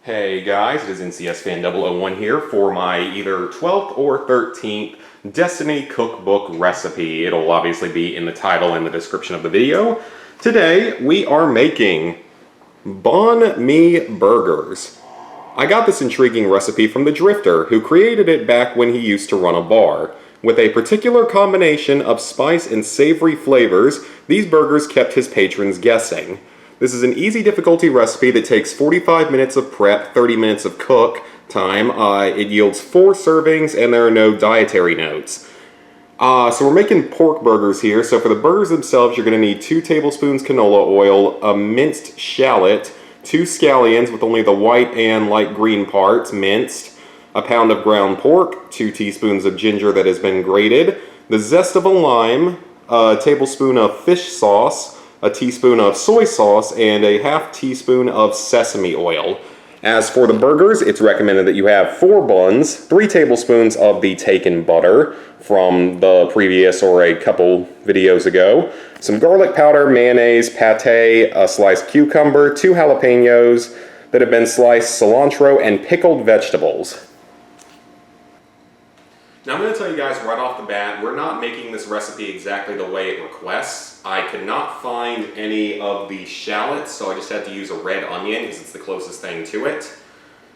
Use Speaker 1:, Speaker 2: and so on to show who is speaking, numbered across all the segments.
Speaker 1: Hey guys, it is NCSFan001 here for my either 12th or 13th Destiny Cookbook recipe. It'll obviously be in the title and the description of the video. Today we are making Banh Mi Burgers. I got this intriguing recipe from the Drifter, who created it back when he used to run a bar. With a particular combination of spice and savory flavors, these burgers kept his patrons guessing. This is an easy difficulty recipe that takes 45 minutes of prep, 30 minutes of cook time. It yields 4 servings and there are no dietary notes. So we're making pork burgers here. So for the burgers themselves, you're going to need 2 tablespoons canola oil, a minced shallot, 2 scallions with only the white and light green parts minced, a pound of ground pork, 2 teaspoons of ginger that has been grated, the zest of a lime, a tablespoon of fish sauce, a teaspoon of soy sauce, and a half teaspoon of sesame oil. As for the burgers, it's recommended that you have 4 buns, 3 tablespoons of the taken butter from the previous or a couple videos ago, some garlic powder, mayonnaise, pate, a sliced cucumber, 2 jalapenos that have been sliced, cilantro, and pickled vegetables. Now I'm going to tell you guys right off the bat, we're not making this recipe exactly the way it requests. I could not find any of the shallots, so I just had to use a red onion because it's the closest thing to it.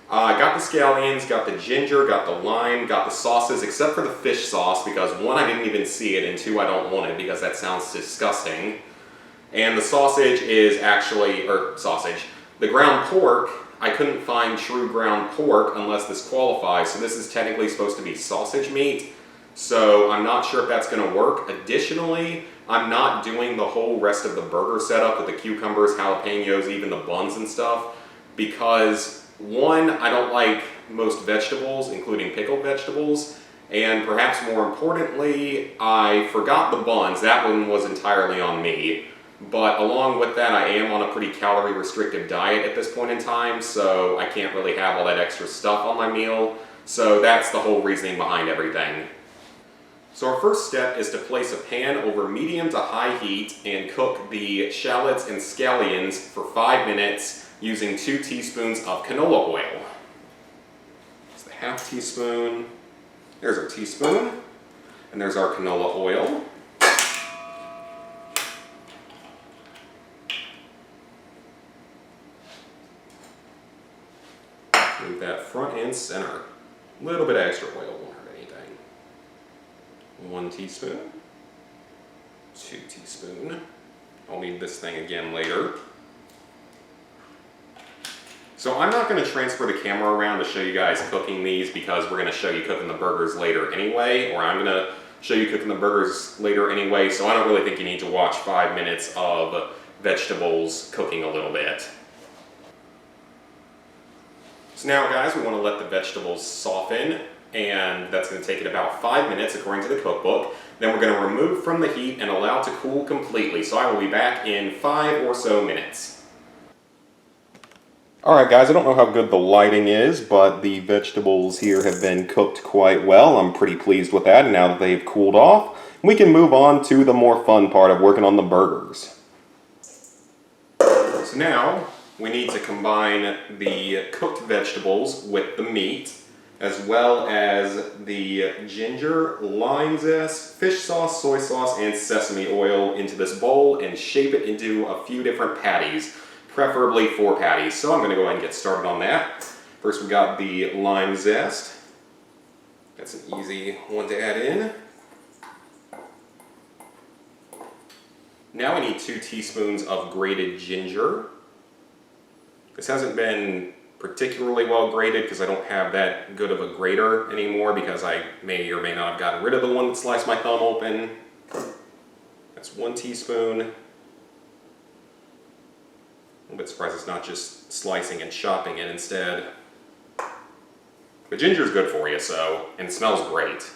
Speaker 1: I got the scallions, got the ginger, got the lime, got the sauces, except for the fish sauce because 1, I didn't even see it, and 2, I don't want it because that sounds disgusting. And the sausage is actually, the ground pork, I couldn't find true ground pork unless this qualifies, so this is technically supposed to be sausage meat, so I'm not sure if that's going to work. Additionally, I'm not doing the whole rest of the burger setup with the cucumbers, jalapenos, even the buns and stuff, because 1, I don't like most vegetables, including pickled vegetables, and perhaps more importantly, I forgot the buns. That one was entirely on me. But along with that, I am on a pretty calorie restrictive diet at this point in time, so I can't really have all that extra stuff on my meal. So that's the whole reasoning behind everything. So our first step is to place a pan over medium to high heat and cook the shallots and scallions for 5 minutes using 2 teaspoons of canola oil. That's the half teaspoon. There's our teaspoon. And there's our canola oil. Move that front and center. A little bit of extra oil won't hurt anything. 1 teaspoon. 2 teaspoons. I'll need this thing again later. So I'm not going to transfer the camera around to show you guys cooking these because we're going to show you cooking the burgers later anyway, or I'm going to show you cooking the burgers later anyway, so I don't really think you need to watch 5 minutes of vegetables cooking a little bit. So now guys, we want to let the vegetables soften, and that's going to take it about 5 minutes according to the cookbook. Then we're going to remove from the heat and allow it to cool completely. So I will be back in 5 or so minutes. Alright guys, I don't know how good the lighting is, but the vegetables here have been cooked quite well. I'm pretty pleased with that, and now that they've cooled off, we can move on to the more fun part of working on the burgers. So now, we need to combine the cooked vegetables with the meat, as well as the ginger, lime zest, fish sauce, soy sauce, and sesame oil into this bowl and shape it into a few different patties, preferably 4 patties. So I'm going to go ahead and get started on that. First we got the lime zest. That's an easy one to add in. Now I need 2 teaspoons of grated ginger. This hasn't been particularly well grated because I don't have that good of a grater anymore because I may or may not have gotten rid of the one that sliced my thumb open. That's 1 teaspoon. A little bit surprised it's not just slicing and chopping it instead. But ginger is good for you, and it smells great.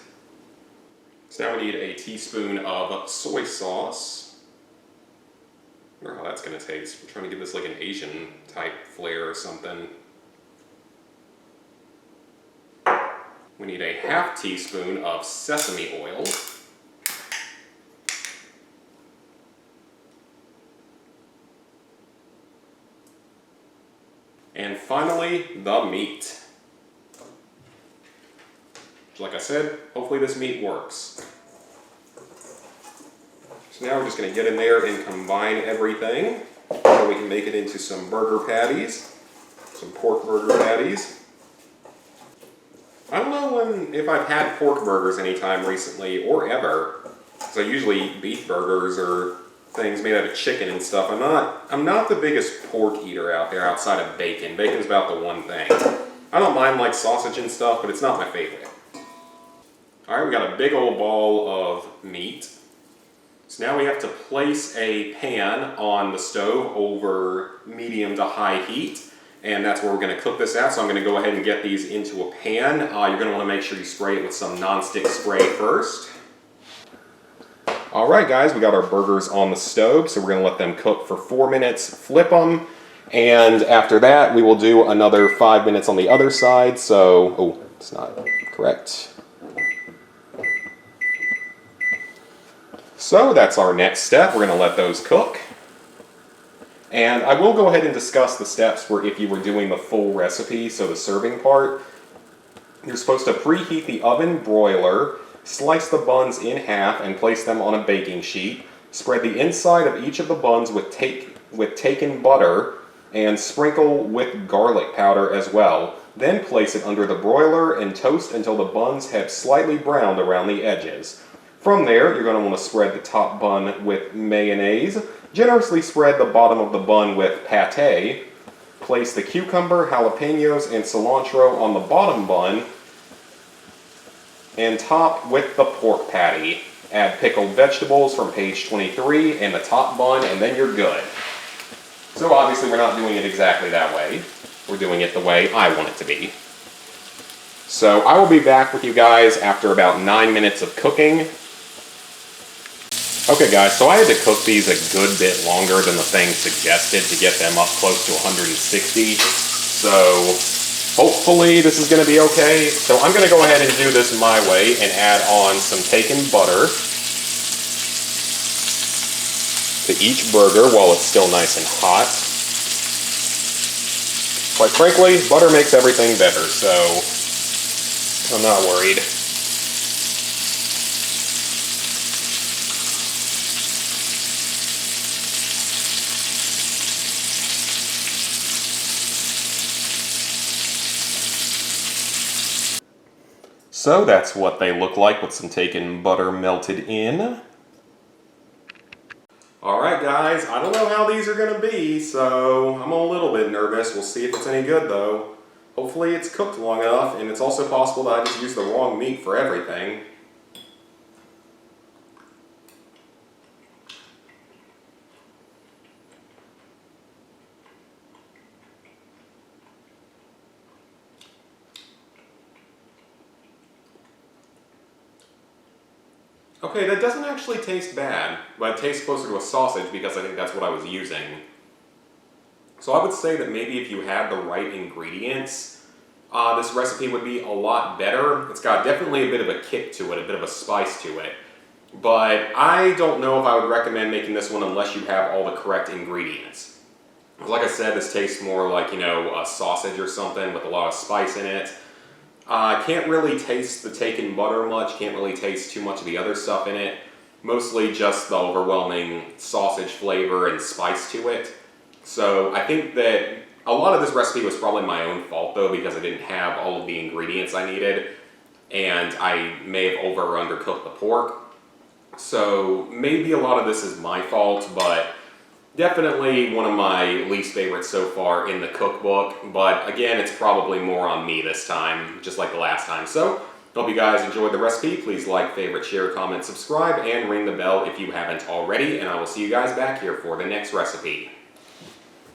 Speaker 1: So now we need a teaspoon of soy sauce. I wonder how that's going to taste. I'm trying to give this like an Asian type flair or something. We need a half teaspoon of sesame oil. And finally, the meat. Like I said, hopefully this meat works. So now we're just going to get in there and combine everything so we can make it into some burger patties, some pork burger patties. I don't know if I've had pork burgers anytime recently or ever. So I usually eat beef burgers or things made out of chicken and stuff. I'm not the biggest pork eater out there outside of bacon. Bacon's about the one thing. I don't mind like sausage and stuff, but it's not my favorite. Alright, we got a big old ball of meat. So now we have to place a pan on the stove over medium to high heat. And that's where we're going to cook this at. So I'm going to go ahead and get these into a pan. You're going to want to make sure you spray it with some non-stick spray first. Alright guys, we got our burgers on the stove. So we're going to let them cook for 4 minutes, flip them. And after that, we will do another 5 minutes on the other side. So, oh, it's not correct. So that's our next step. We're going to let those cook. And I will go ahead and discuss the steps for if you were doing the full recipe, so the serving part. You're supposed to preheat the oven broiler, slice the buns in half and place them on a baking sheet. Spread the inside of each of the buns with taken butter and sprinkle with garlic powder as well. Then place it under the broiler and toast until the buns have slightly browned around the edges. From there, you're going to want to spread the top bun with mayonnaise. Generously spread the bottom of the bun with pâté. Place the cucumber, jalapenos, and cilantro on the bottom bun. And top with the pork patty. Add pickled vegetables from page 23 and the top bun, and then you're good. So obviously we're not doing it exactly that way. We're doing it the way I want it to be. So I will be back with you guys after about 9 minutes of cooking. Okay guys, so I had to cook these a good bit longer than the thing suggested to get them up close to 160. So hopefully this is going to be okay. So I'm going to go ahead and do this my way and add on some taken butter to each burger while it's still nice and hot. Quite frankly, butter makes everything better, so I'm not worried. So that's what they look like with some taken butter melted in. Alright guys, I don't know how these are going to be, so I'm a little bit nervous. We'll see if it's any good though. Hopefully it's cooked long enough, and it's also possible that I just used the wrong meat for everything. Okay, that doesn't actually taste bad, but it tastes closer to a sausage because I think that's what I was using. So I would say that maybe if you had the right ingredients, this recipe would be a lot better. It's got definitely a bit of a kick to it, a bit of a spice to it. But I don't know if I would recommend making this one unless you have all the correct ingredients. Like I said, this tastes more like, you know, a sausage or something with a lot of spice in it. Can't really taste the taken butter much, can't really taste too much of the other stuff in it. Mostly just the overwhelming sausage flavor and spice to it. So I think that a lot of this recipe was probably my own fault though, because I didn't have all of the ingredients I needed. And I may have over or undercooked the pork. So maybe a lot of this is my fault, but definitely one of my least favorites so far in the cookbook, but again, it's probably more on me this time, just like the last time. So, hope you guys enjoyed the recipe. Please like, favorite, share, comment, subscribe, and ring the bell if you haven't already, and I will see you guys back here for the next recipe.